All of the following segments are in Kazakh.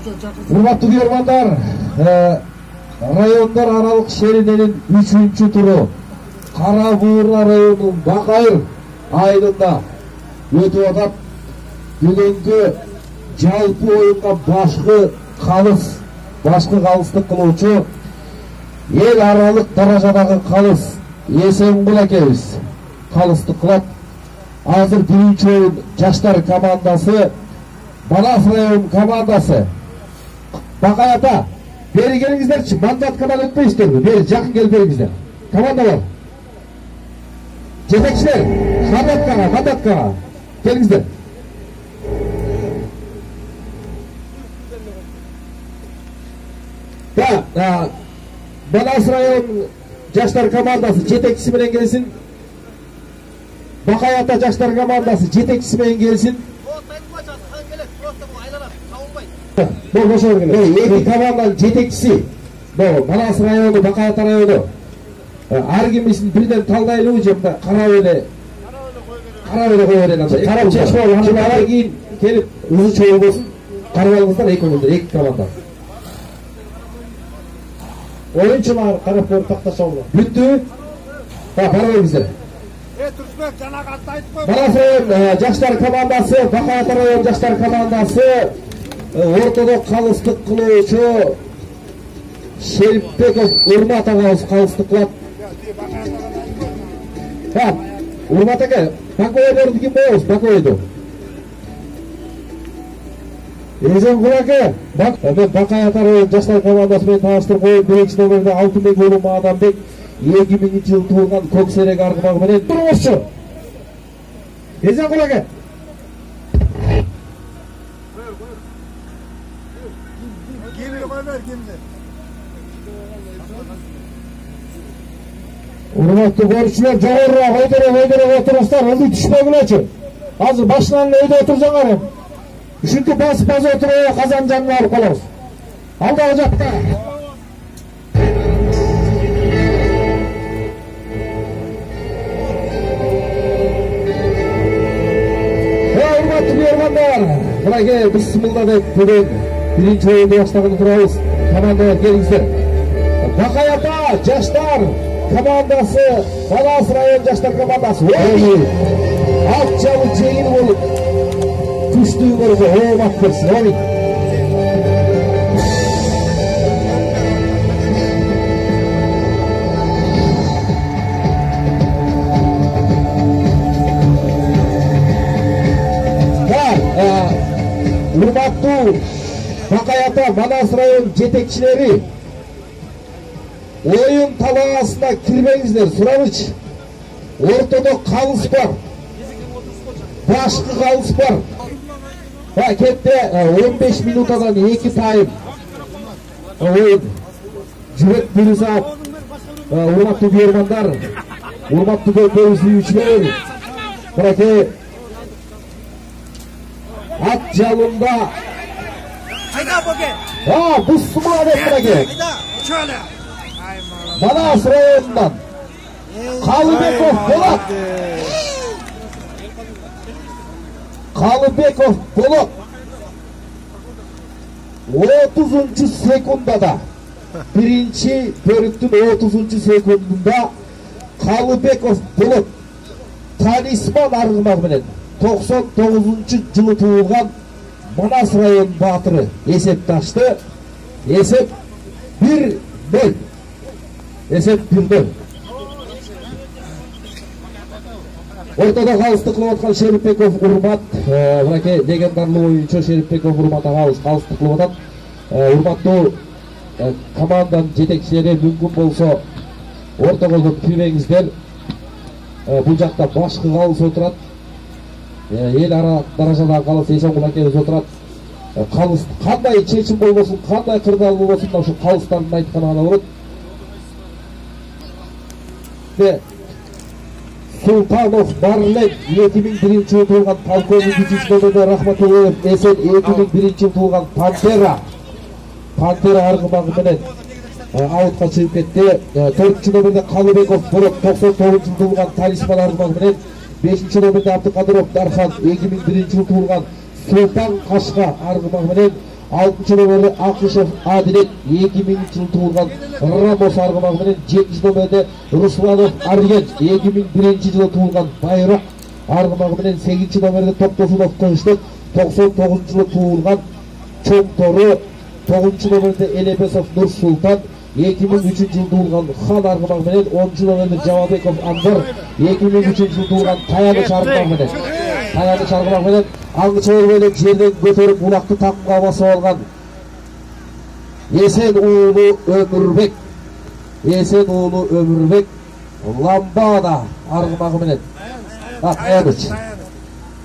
Урматтуу көрөрмандар, райондар аралык шериненин 3-туру Кара Буура районунун Бакайыр айылында өтүп атат. Бүгүнкү жалпы оюнга башкы калыстык кылуучу эл аралык даражадагы калыс Эсенгул акебиз калыстык кылат. Азыр биринчи оюн жаштар командасы Манас район командасы. Бакай ата, бери келиңиздерчи, мандаткадан өтпөйсүздөрбү? Бери жакын келип бериңиздер. Командалар. Жетекчилер, мандаткага келиңиздер. Манас район жаштар командасы жетекчиси менен келсин. Бакай ата жаштар командасы жетекчиси менен келсин. Эки команданын жетекчиси. Манас району, Бакай ата району. Ар кимисин бирден талдайлыбы же карап эле кое берели. Карап чечпей андан кийин келип узу чоң болсун. Карап алыңыздар эки команда. Oyuncular karap koyup taktasa olur. Büttü. Para vermişler. Türkmen cana kattaydı mı? Manas rayon Jaşlar komandası, Bакай ата rayon Jaşlar komandası, ortada kalıstık kılıçı Şerifbekov Urmat ağabey kalıstık kılıp. Urmat aka, Bakoy verdi kim boğuz, Bakoy'du. Eseнгул aka, Bакай ата rayon Jaşlar komandası men tanıştırып koyup, birinci nömerde Алтынбек Улуу Адамбек 2000-жылы туулган Көксерек аргымагы менен турмuşçu. Eseнгул aka. Урматтуу көрүүчүлөр, жогорураак ойдоруп отуруңуздар, ылдый түшпөгүлөчү. Азыр башынан эле өйдө отурсаңар, ушинтип басып отуруп казан жанына алып калабыз. Алдагы жакта. Урматтуу көрөрмандар, мынакей бисмилла деп бүгүн биринчи оюнду баштаганы турабыз. Командалар келиңиздер. Бакай ата жаштар командасы, Манас район жаштар командасы. Ак жабы жеңил болуп, күчтүү көрсө, оомат берсин. Урматтуу Бакай ата, Манас район жетекчилери, oyun табагасына кирбеңиздер, сурабычы. Ортодо калыс бар. Башкы калыс бар. Кетте 15 минутадан 2 тайм. Oyun жүрөт 1 саат. Урматтуу көрөрмандар, урматтуу көрүүчүлөр, мынакей ат жалында бусмула деп мынакей Манас районунан Калыбеков Болот. Калыбеков Болот 30 секундада, биринчи бөлүктүн 30 секундунда Калыбеков Болот талисман аргымак менен 99-жылы туулган Манас район баатыры эсепти ачты. Эсеп 1-0. Эсеп 1-0. Ортодо калыстык кылып аткан Шерифбеков Урмат, мынакей легендарлуу оюнчу Шерифбеков Урмат агабыз калыстык кылып атат. Урматтуу команданын жетекчилери мүмкүн болсо ортого кирбеңиздер. Бул жакта башкы калыс отурат. Эл ара даражадагы калыс Эсенгул акебиз отурат. Калыс кандай чечим болбосун, кандай кырдаалуу болбосун, ошо калыстардын айтканы гана болот. Султанов Барлек 2001-жылы туулган полковник Ичичмедода Рахматуллаев Эсен 2001-жылы туулган Пантера аргымагы менен аутка чыгып кетти. 4-чү номерде Калыбеков Болот 99-жылы туулган талисман аргымагы менен 5-чү номерде Абдыкадыров Дархан 2001-жылы туулган Султан Кашка аргымагы менен 6-cı nömerde Akışев Адилет 2000-жылы туылған Рамос арғымағы менен 7-cі нөмерде Русланов Арген 2001-жылы туылған Байрақ арғымағы менен 8-cі нөмерде Тоқтосунов Тынчтык 99-жылы туылған Чоңтору 9-cı nömerde Elebesov Нұрсұлтан 2003-жылы туылған Хан арғымағы менен 10-cı nömerde Жамалбеков Анвар 2003-жылы туылған Таяныш арғымағы менен аңғычылар менен жерден көтеріп улақты тақымға басып алған Есен уулу Өмірбек Ламбада арғымағы менен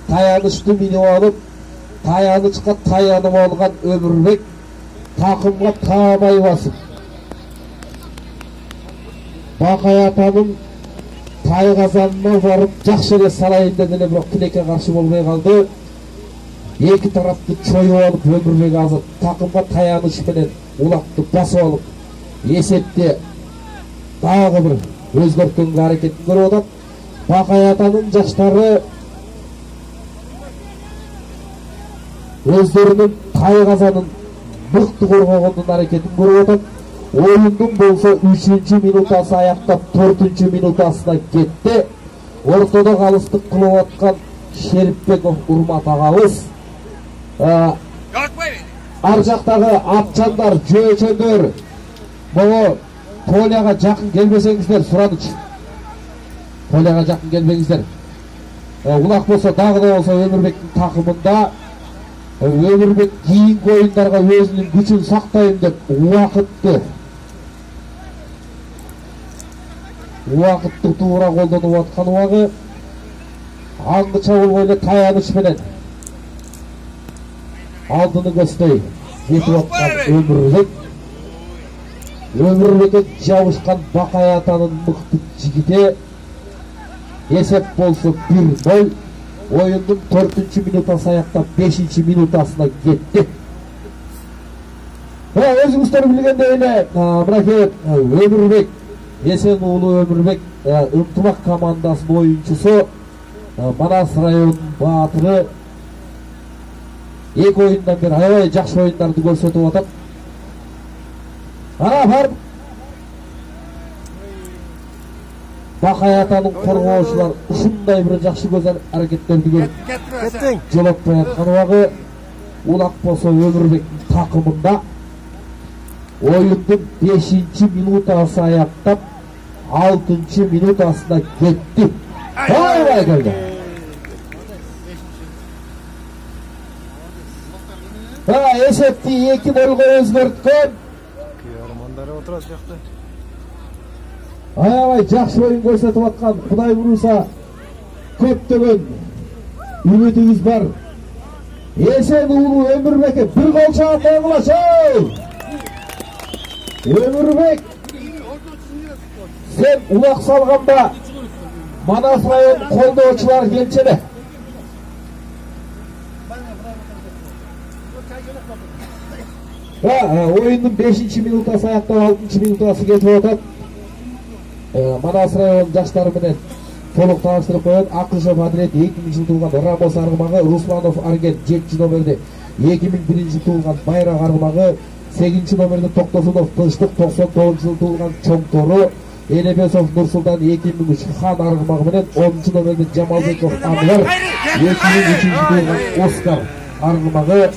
таянышты минеп алып таянышқа таянып алған Өмірбек тақымға табай басып Бақай атаның Тайғазанына барып жақсы эле салайын дегенде бирок тилекке каршы болбой калды. Эки тарапты чоюп алып Өмүрбек азыр такымга таяныш менен улакты басып алып эсепте дагы бир өзгөрткөнгө аракетин көрүп атат. Бакай атанын жаштары өздөрүнүн Тайгазанын мыкты коргогондун аракетин көрүп атат. Oyundun bolsa 3-cü minutası ayaktap 4-cü minutasına gitti. Ortada kalıstık kılıp atkan Şeripbekov Urmat ağabız. Arjaqtagı atçanlar, jөөчөндөр Бого Полияга жақын келбесеңиздер сураныч. Полияга жақын келбеңиздер. Улак болса дагы да болса Өмүрбектин такымында Өмүрбек кийинки оюндарга өзүнүн күчүн сактайм деп убакытты туура колдонуп аткан убагы аңды чабылбой эле таяныш менен алдыны көздөй кетип аткан Өмүрбекке жабышкан Бакай атанын мыкты жигите. Эсеп болсо 1-0. Oyundun 4-cü minutası ayakta 5-ci minutasına gitti. Özümüzleri bilgende öyle bırakıp Өмүрбек, Есен уулу Өмүрбек ынтымак командасынын oyuncusu Манас районунун баатыры эки oyundan бери аябай жакшы oyundарды көрсөтүп атат. Барып Бакай атанын коргоочулар ушундай бир жакшы көз аракеттерди көрүп жолотпой аткан убагы улак болсо Өмүрбектин такымында oyundun 5-ci minutası ayaktap 6-cı minutasına gitti. Vay geldi. Esepti 2-0 özgörtkөн. Аябай жакшы oyun көрсөтүп аткан Кудай буюрса көптөгөн үмүтүбүз бар. Есен уулу Өмүрбекке бир гол чаап койгулачы. Өмүрбек, sen улак салганда Манас район колдоочулар келчеде. Oyundun 5-ci minutası аяктап 6-cı minutası кетип атат. Манас район жаштары менен толук тааныштырып коет. Акышев Адилет 2000-жылы туулган Рамос аргымагы, Русланов Арген 7-cü нөмерде 2001-жылы туулган Байрак аргымагы, 8-ci nömerde Toktosунов Тынчтык 99-жылы туулган Чоңтору, Элебесов Нұрсұлтан 2003 Хан аргымагы менен 10-ci nömerde Жамалбеков Анвар 2003-жылы туулган Оскар аргымагы,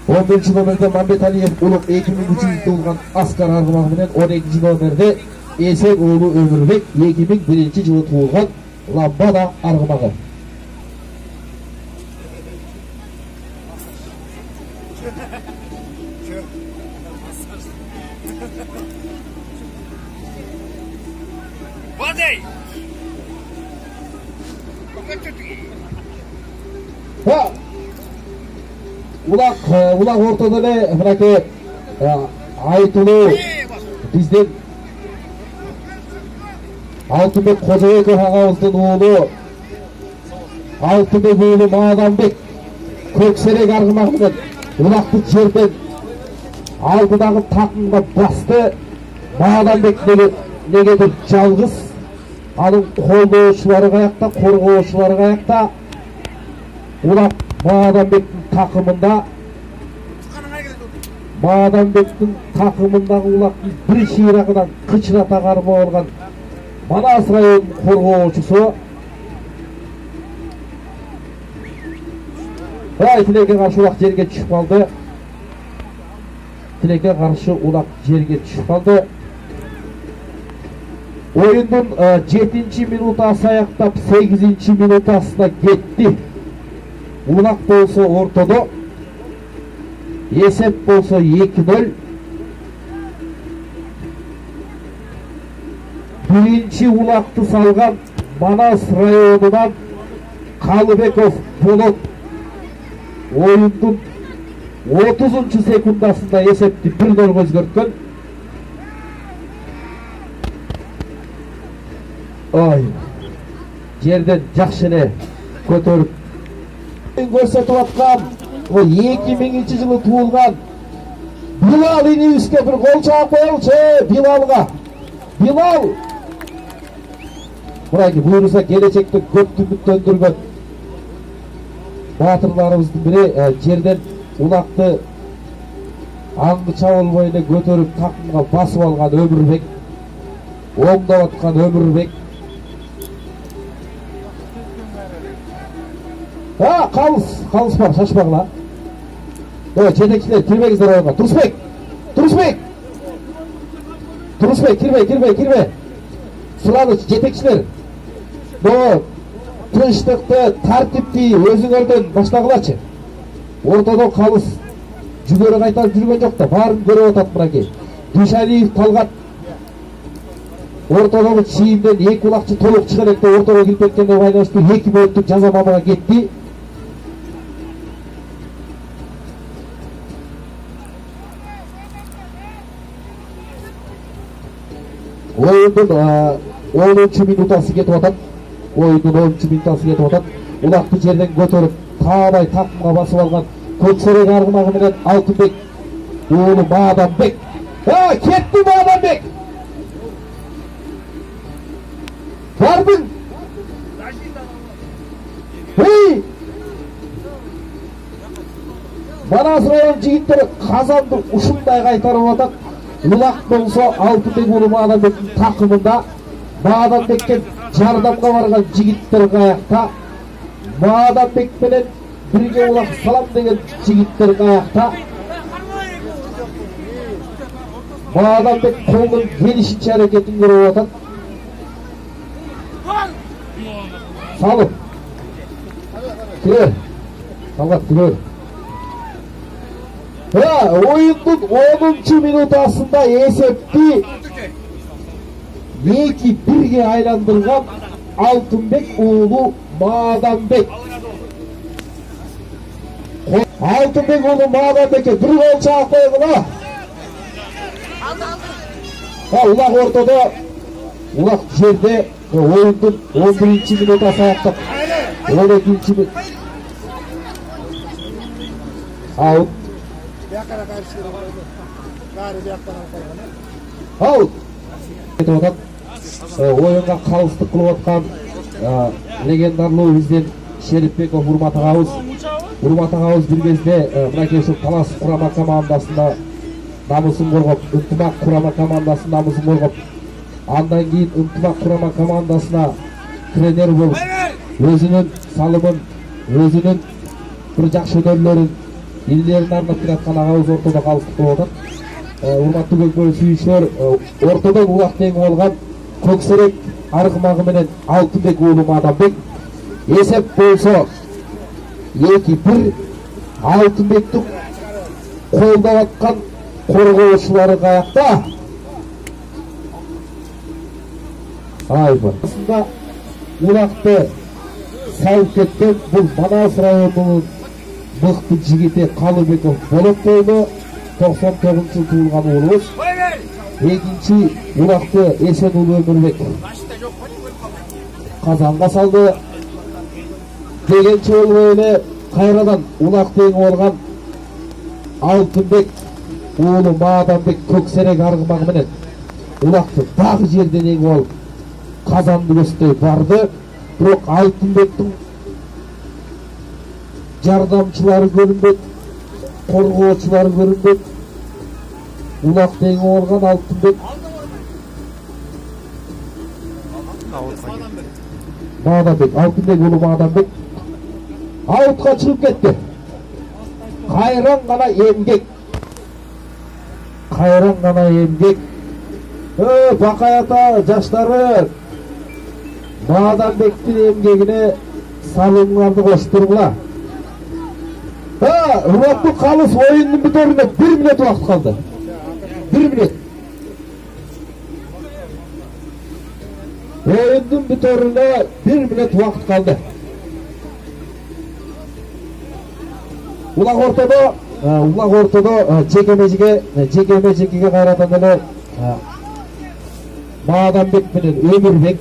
11-ci nömerde Мамбеталиев Улук 2003-жылы туулган Аскар аргымагы менен 12-ci nömerde Есен уулу Өмүрбек 2001-жылы туулган Ламбада аргымагы. Улак ортодо эле мынакей айтылуу биздин Алтынбек Кожобеков агабыздын уулу Алтынбек уулу Маадамбек Көксерек аргымагы менен улакты жерден алдыдагы такымга басты. Маадамбек негедир жалгыз, анын колдоочулары каякта, коргоочулары каякта. Улак Маадамбектин такымында Maadanбектин takımındагы улактын bir шыйрагынан кычырата кармап алган Манас районунун коргоочусу Тилекке каршы улак жерге түшүп калды. Тилекке каршы улак жерге түшүп калды. Oyundun 7. minutası ayaktap 8. minutasına gitti. Ulak bolsa ortada. Esep bolsa 2-0. Birinci ulaktı salgan Manas rayonundan Kalıbekov Polat oyundun 30. sekundasında esepti 1-0 özgörtkөн. Ay, жерден жакшыны көтөрүп көрсөтүп аткан о 2000-жылы туулган Билал инибизге бир гол чаап коелучу. Билалга Билал мурайки буюрса келечекте көп үмүттөндүргөн баатырларыбыздын бири жерден улакты аңгы чабыл боюна көтөрүп такымга басып алган Өмүрбек, оңдоп аткан Өмүрбек. Қалыс бар, шашпағыла. Жетекшілер, кірмеңіздер ойынға. Тұрысбек, кірме. Сұланы, жетекшілер. Тыныштықты, тәртіпті өзіңерден баштағылачы. Ортадан қалыс. Жүгері қайтарып жүрген жоқ та, барын көріп отат мұраке. Душалиев, Талғат. Ортадағы чиімден екі улақчы толық шығар екті ортаға келіп еткенде байланысты 2 минуттық жазамамаға кетті. Oyundun 10. minutası ketip atat. Улақты жерден көтөрүп, таабай такымга басып алган Көксерек аргымагы менен Алтынбек уулу Maadanбек. Кетти Maadanбек. Бардың. Манас район жигиттери Казанды ушундай кайтарып атат. Улак болсо Алтынбек уулу Maadanбектин такымында Maadanбекке жардамга барган жигиттер каякта. Maadanбек менен бирге улак салам деген жигиттер каякта. Maadanбек колдон келишинче аракетин көрүп атат. Салып. Кирер. Талгат кирер. Oyundun 10. minutасында esepti 2-1'ge aylandırgan Алтынбек уулу Maadanбек. Алтынбек уулу Maadanбекке bir gol çaap koygula. Улак ортодо, улак жерде oyundun 11. minutası ayaktap. 12. minut. Out. Out. Oyunga kalыстык кылып аткан легендарлуу биздин Шерипбеков Урмат агабыз бир кезде мынакей ушул Талас курама командасында намысын коргоп, Ынтымак курама командасынын намысын коргоп, андан кийин Ынтымак курама командасына тренер болуп, өзүнүн салымын, өзүнүн бир жакшы өнөрлөрүн илдерин арнап келаткан агабыз ортодо калыстык кылып атат. Урматтуу көкмөр сүйүүчүлөр, ортодо улак теңип алган Көксерек аргымагы менен Алтынбек уулу Maadanбек. Esep болсо 2-1. Алтынбектин колдоп аткан коргоочулары каякта. Айбасында улакты салып кеткен бул Манас районунун мыкты жигити Калыбеков Болот болду. 99-жылы туулган уулубуз. Экинчи улакты Эсен уулу Өмүрбек Казанга салды. Дегенчи болуп эле кайрадан улак теңип алган Алтынбек уулу Maadanбек Көксерек аргымагы менен улакты дагы жерден эгип алып Казанды көздөй барды. Бирок Алтынбектин жардамчылары көрүнбөйт, коргоочулары көрүнбөйт. Улак теңі olgan Алтынбек. Мадамбек, Алтынбек ұлы Мадамбек. Аутқа шығып кетті. Қайран ғана емгек. Қайран ғана емгек. Бақай ата жаштары Мадамбектің емгегіне салымларды қоштырғыла. Руатты қалыс ойынның бітеріне 1 минут уақыт қалды. 1 минут. Oyunun bitoruna 1 minut vaqt kaldı. Ulaq ortada çekemeciga qayratanlar Madambek bilen Ömürbek.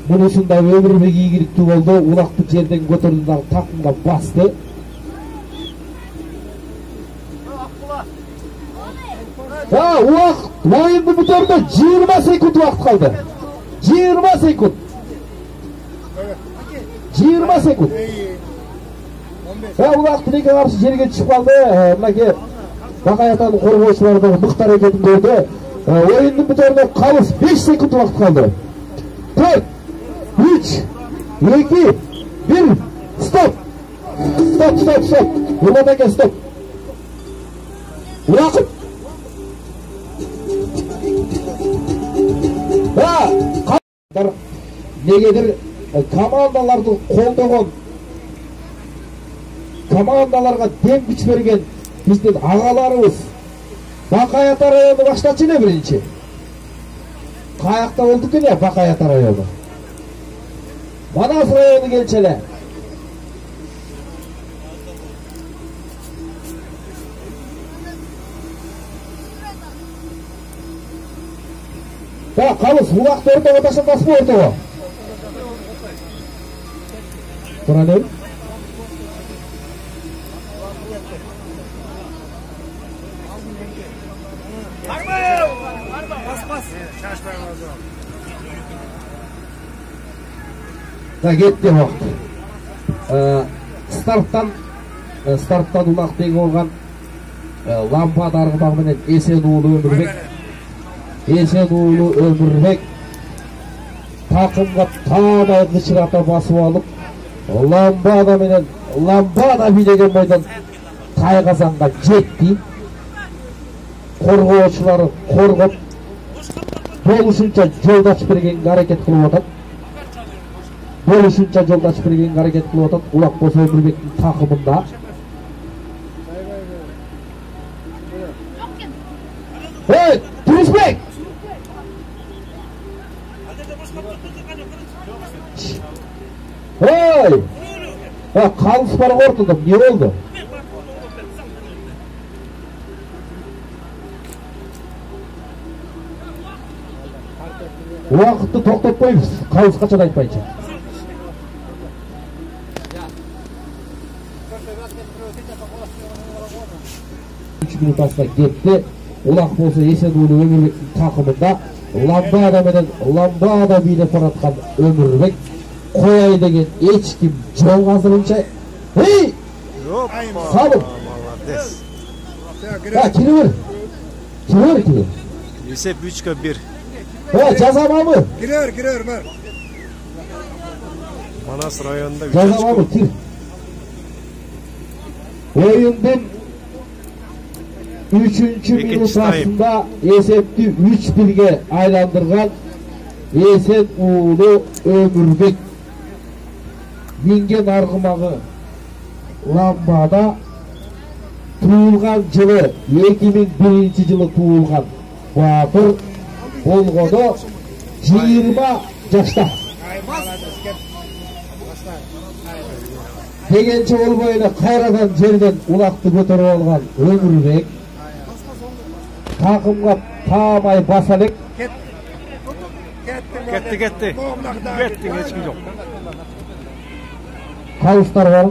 Bunusunda Ömürbek ийгиликтүү болду. Ulaqты жерден көтөрүлдү, takımga bastı. Vaqt oyunun bitoruna 20 sekund vaqt kaldı. 20 sekund. 20 sekund. Ulaq Tilik'e karşı жерге çıkıp kaldı. Mınaki Baqay Ata'nın korgoçularından mıqtar eketini gördü. Oyunun bitoruna kalış 5 sekund vaqt kaldı. 4, 3, 2, 1, stop. Stop. Urmat stop. Uaqıp. Negedir komandalardı қолдаған, komandalarga dem güç bergen bizden ağalarımız Baqay Ata rayonu başlaçı ne birinci? Kayakta olduk ya Baqay Ata rayonu. Manas rayonu gelçeler. Қалыс, Улақ ортаға ташатасы бұл ортаға. Тұран өң? Кетті уақыт. Старттан Улақ тең олған лампад арғымағыменен Esen ұлы Ömürbek. Esen ұлы Ömürbek takımga tağday kıçırata basıp alıp lambada bilegen boydan Tayqazanға жетті. Korgoçuları korgop boluşunca joldaş bergen hareket kılıp atat. Ulaq bolsa Ömürbek'in takımında. Hey, Turusbek! Hey! Қалыс бара ортада, не oldu? Уақытты тоқтатпаймыз, қалыс қашан айтпайынша. 3 minut asla gitti. Ulaq bolsa Esen ұлы Ömürbek'in takımında lambada bilep baratkan Ömürbek koyay degen hiç kim жол азырынча. Hey! Salım. Kirir. Esep 3-1. Жазама mı? Girer var. Manas rayonunda Жазама mı? Kir. Oyundan 3. minut aslında esepti 3-1'ge aylandırgan Esen ұлы Ömürbek. Mingen argımağı lambada tuğulgan жылы 2001 жылы tuğulgan Батыр болғаны 20 жашта. Дегенче болбойна кайрадан жерден улақты көтөрүп алган Ömürbek takımga taamay basa элек. Кетти. Эч ким жок. Қалыстар бар.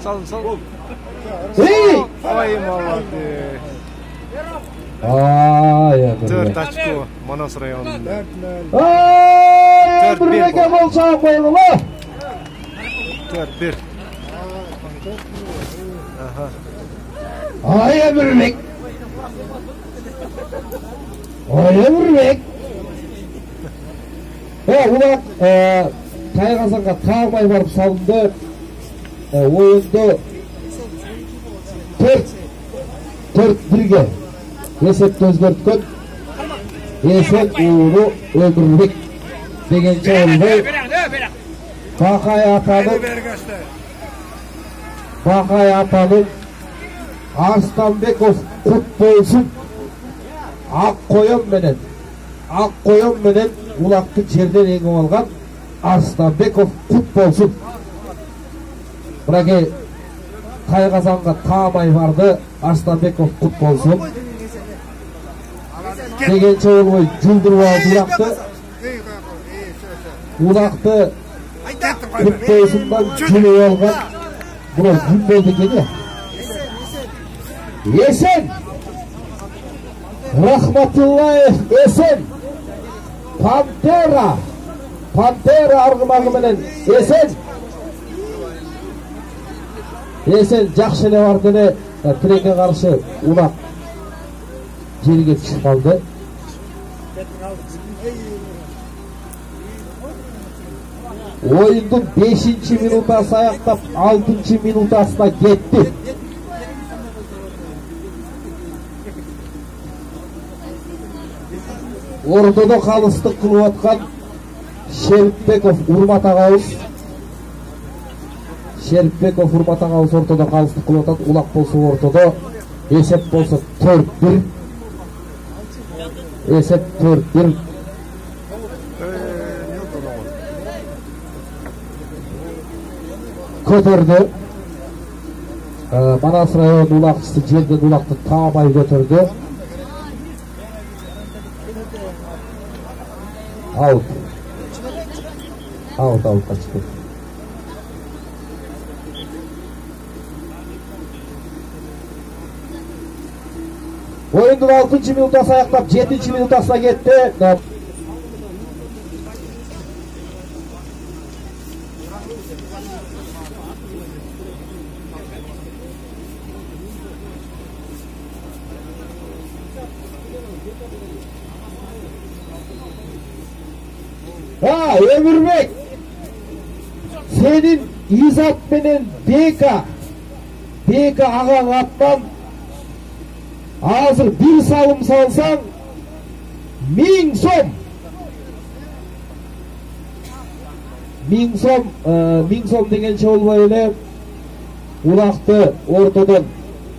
Салым. Эй! Ай, молодец. Ай, 4 очко Манас районунда. Ömürbek'e bolsa koyulu. 4-1. Aha. Ay Emrbek. Ay Emrbek. Ular Tayqazanға tağmay barıp salındı. Oyunda 4-1'ge esepti özgörtkön. Esen uğru Ömürbek degen çağırdı. Bakay atanın Arslanbekov kut bolsun. Akkoyon menen ulakты жерден еңіп алған Arslanbekov kut bolsun. Bıraki Tayqazanға tağmay vardı. Arslanbekov kut bolsun. Degen çağırdı juldurып aldı ulakты. Ulakты kut bolsundan julub algan. Buna gün boldu eкен. Esen Rahmatullayev Esen Pantera argımagı menen Esen жақшы эле барды эле тилекке каршы улап жерге түшүп калды. Oyundun 5-минутасы аяктап 6-минутасына кетти. Ортодо калыстык кылып аткан Шерипбеков Урмат агабыз. Шерипбеков Урмат агабыз ортодо калыстык кылып атат. Улак болсо ортодо, эсеп болсо 4-1. Эсеп 4-1. Көтөрдү. Манас районунун улакчысы жерден улакты таамай көтөрдү. Out kaçtı. Oyundun 6. minutası ayaklap 7. minutasına gitti. Ömürbek, senin İzat menen BK ağan atman hazır bir salım salsan 1000 som. 1000 som, 1000 som degen çolbay ele ulakты ortadan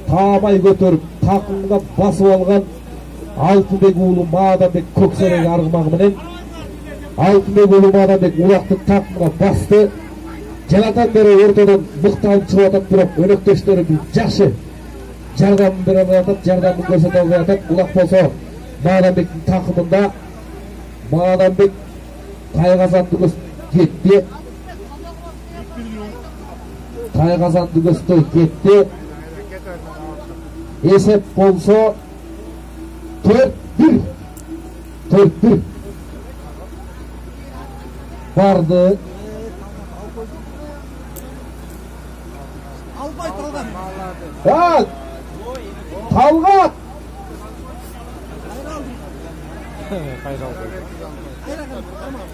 taamay götürüp takımga basıp algan Altınbek uulu Madanbek Kökserek argımagı menen Altınbek uulu Madanbek ulakты takımga bastı. Janatan beri ortadan mıktalып çıkıp atat, bирок өнөктөштөрү жакшы жардам берип атат, жардамын көрсөтүп алып атат. Улак болсо Маданбектин такымында Маданбек Тайқазанды кетти. Тайқазанды көздөй кетти. Esep bolso 4-1. 4-1. Bardı. Talgat. Talgat.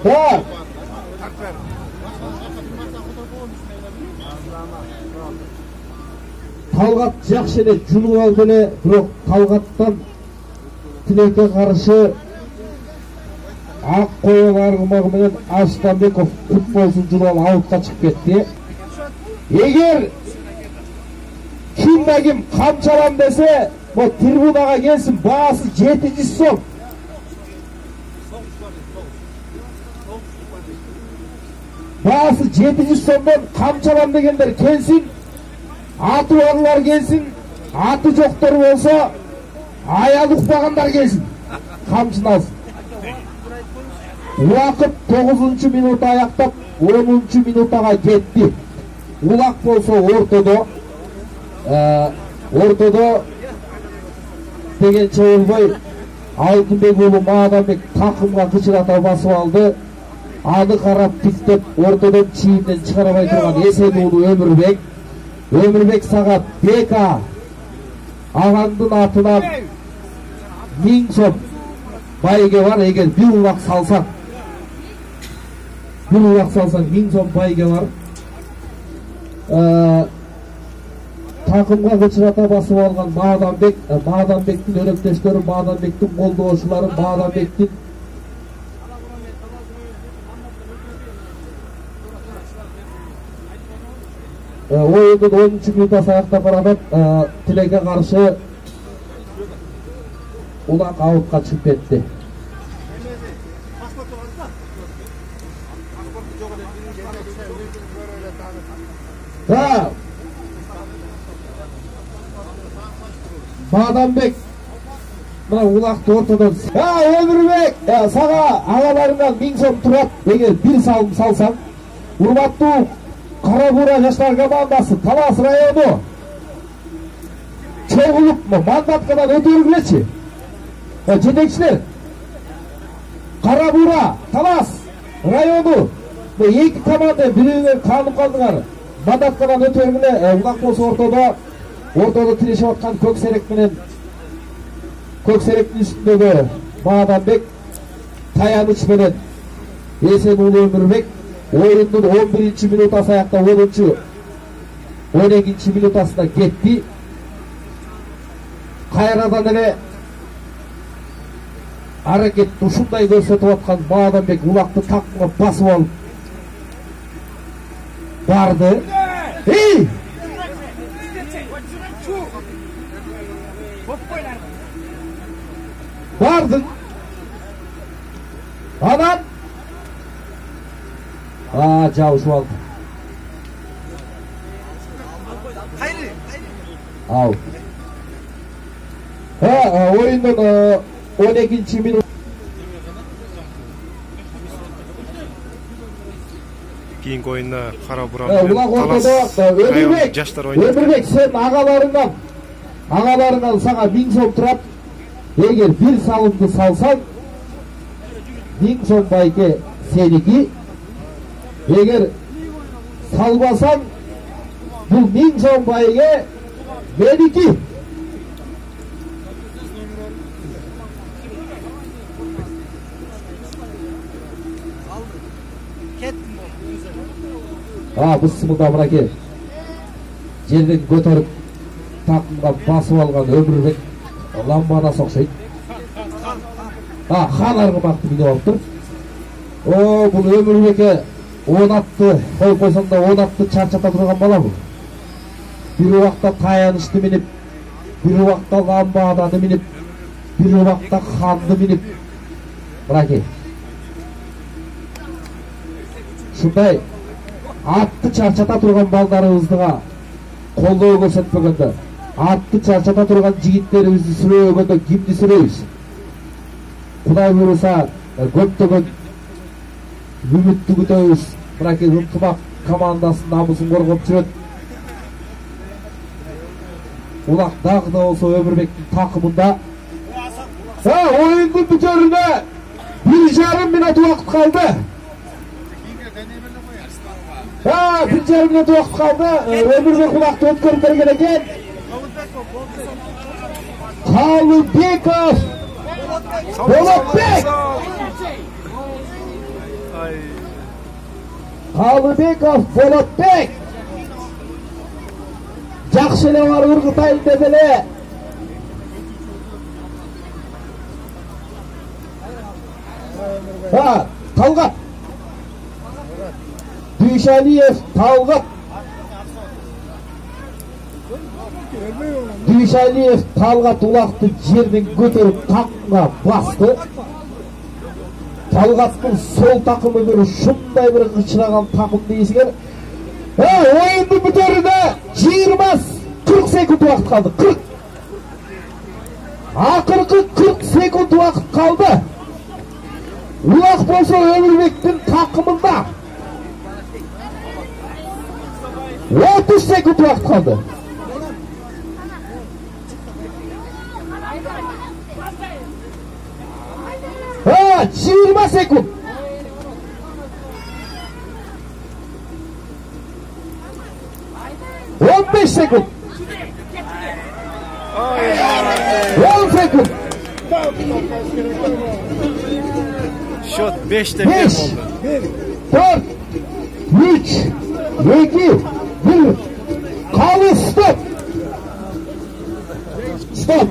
Var. Talgat жақсы эле жулуп алды эле, бирок Талгаттан тилекке каршы ак коюн аргымагы менен Арсланбеков футболсун жулуп алып аутка чыгып кетти. Эгер ким камчалам десе, бу трибунага келсин, баасы 700 сом. Баасы 700 сомдон камчалам дегендер келсин. Atı olanlar gelsin, atı жоқтар болса, аял ұқпағандар келсін, қамшын алсын. Уақыт 9. минут аяқтап, 10. минутаға кетті. Улақ болса ортодо дегенше болбой, Алтынбек уulu Маданбек такымга кычырата басып алды. аны карап тиктеп ортодон чийимден чыгарбай турган Эсен уулу Өмүрбек сага Бека агаңдын атынан 1000 сом байге бар. Эгер бир улак салсаң 1000 сом байге бар. Takımga kıçırata basıp algan Bağdanbek'tin örökteşleri, Bağdanbek'tin koldoğuşları, Bağdanbek'tin oyunun 13. minuta sayakta baradan Tilek'e karşı ulak avutqa çıkıp etti. Bağdanbek mına ulaktı ortadan. Өмүрбек sağa ağalarından 1000 som turat. Eğer bir salım salsan urmattуу Karabura Yaşlar komandası Talas rayonu çoğuluk mu mandatkadan ötürgüleçi жетекçiler Karabura Talas rayonu bu iki komanda birine kanun kaldılar. Mandatkadan ötürgüle ulak bolsa ortada tileşip atkan Kökserek'in üstündeki Bağdanbek tayanıç menen Esen уулу Өмүрбек oyunun 11. minutası ayakta 12. minutasına gitti. Kayradan ele hareket ушундай көрсөтүп аткан Bağdanbek ulakты takımga basıp alıp bardı. Bardın. Anan. Cavuşup aldı. Al. Oyunun 12. minut. Keyingi oyunda Karabura Ulak ortada Өмүрбек sen ağalarından sana 1000 som turat. Eğer bir salımdı salsan 1000 som bayke seniki. Eğer salbasan bu 1000 som bayke meniki. Bu sımılda bırakı жерден көтөрүп takımga basıp algan Өмүрбек lambada sokşayt. Хан argımaktı bile oldu. Bunu Өмүрбек'e 10 attı, koyup koysan da 10 attı çarçata durgan bala bu. Bir vakta tayanıştı minip, bir vakta lambada minip, bir vakta Handı minip. Bırakı. Şunday attı çarçata durgan baldarыбызга колдоо көрсөтпөгөндө, attı çarçata durgan жигиттерибизди сүрөбөгөндө кимди сүрөйбүз? Кудай буйруса көптөгөн үмүттү күтөбүз. Мынакей ынтымак командасынын намысын коргоп жүрөт. Улак дагы да болсо Өмүрбектин такымында. Oyundun бүтөрүнө 1,5 minut убакыт калды. 1,5 minut убакыт калды. Өмүрбек улакты өткөрүп берген экен. Калыбеков Болотбек. Калыбеков Болотбек. Жакшы эле бар ыргытайын деп эле. Талгат. Дүйшалиев Талгат. Дүйшалиев Талгат улакты жерден көтөрүп такымга басты. Талгаттын сол такымы бир ушундай бир кычыраган такым дейсиңер. Oyundun бүтөрүнө 20-40 секунд убакыт калды. 40. Акыркы 40 секунд убакыт калды. Улак болсо Өмүрбектин такымында 30 секунд убакыт калды. Aa, 20 sekund. sekund. 10 sekund. Shot 5'te 5, 4, 3, 2, 1. Kalın stop. Stop.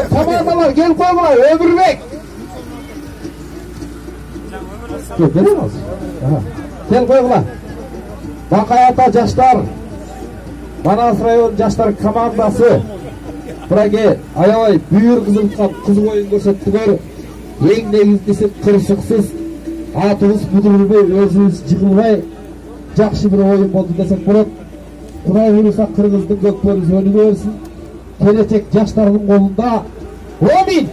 Komandalar gel koyma. Öbürmek. Yok görüyor musun? Gel koyma. Bakayata Jaşlar. Manas rayon Jaşlar komandası. Buraya ayavay büyür kızıl oyun görsettiler. Ең негізгісі қырсықсыз атыңыз бүдірілмей өзіңіз жығылмай жақсы бір ойын болды десек болады. Құдай бұйырса қырғыздың көкбөрісі өніп өрсін. Келешек жастардың қолында. Ойын!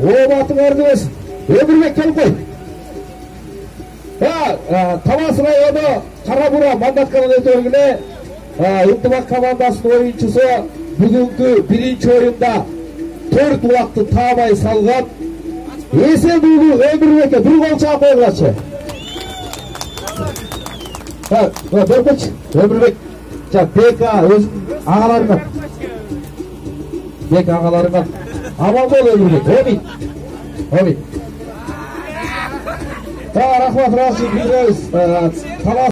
Оғатың орны өсін. Өмірбек келіп қой. Талас районы Қарабура мандаткадан өтергіле ынтымақ командасының ойыншысы бүгінгі бірінші ойында 4 uaқты табай салған. Есен ұлы Өмірбекке бір гол чаап қойғылашы. Бөркөч, Өмірбек. Бека өзің ағаларыңа. Бека ағаларыңа. Аман бол Өмірбек. Ойын. Рахмат, Рашид,